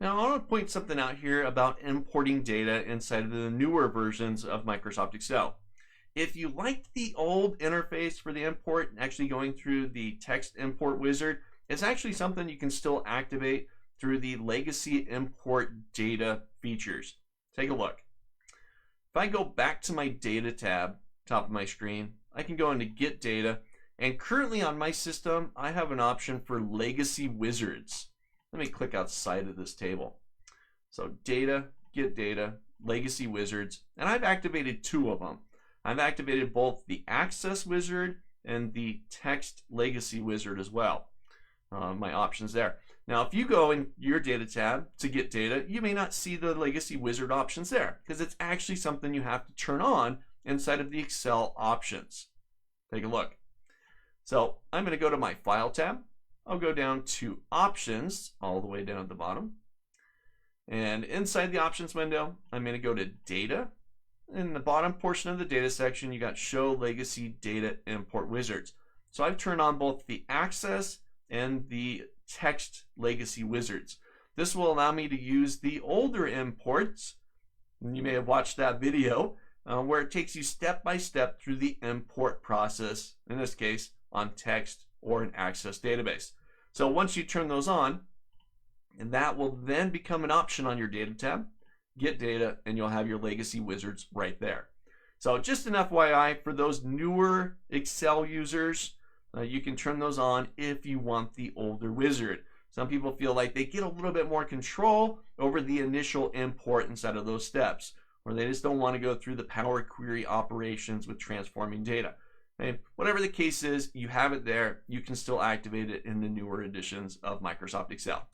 Now, I want to point something out here about importing data inside of the newer versions of Microsoft Excel. If you liked the old interface for the import, actually going through the text import wizard, it's actually something you can still activate through the legacy import data features. Take a look. If I go back to my data tab, top of my screen, I can go into get data, and currently on my system, I have an option for legacy wizards. Let me click outside of this table. So data, get data, legacy wizards, and I've activated two of them. I've activated both the access wizard and the text legacy wizard as well. My options there. Now, if you go in your data tab to get data, you may not see the legacy wizard options there because it's actually something you have to turn on inside of the Excel options. Take a look. So I'm going to go to my File tab. I'll go down to Options all the way down at the bottom. And inside the Options window, I'm going to go to Data. In the bottom portion of the data section, you got Show Legacy Data Import Wizards. So I've turned on both the Access and the Text Legacy Wizards. This will allow me to use the older imports, and you may have watched that video, where it takes you step by step through the import process, in this case, on text or an Access database. So once you turn those on, and that will then become an option on your data tab, get data, and you'll have your legacy wizards right there. So just an FYI for those newer Excel users, you can turn those on if you want the older wizard. Some people feel like they get a little bit more control over the initial import instead of those steps, or they just don't want to go through the Power Query operations with transforming data. Okay? Whatever the case is, you have it there. You can still activate it in the newer editions of Microsoft Excel.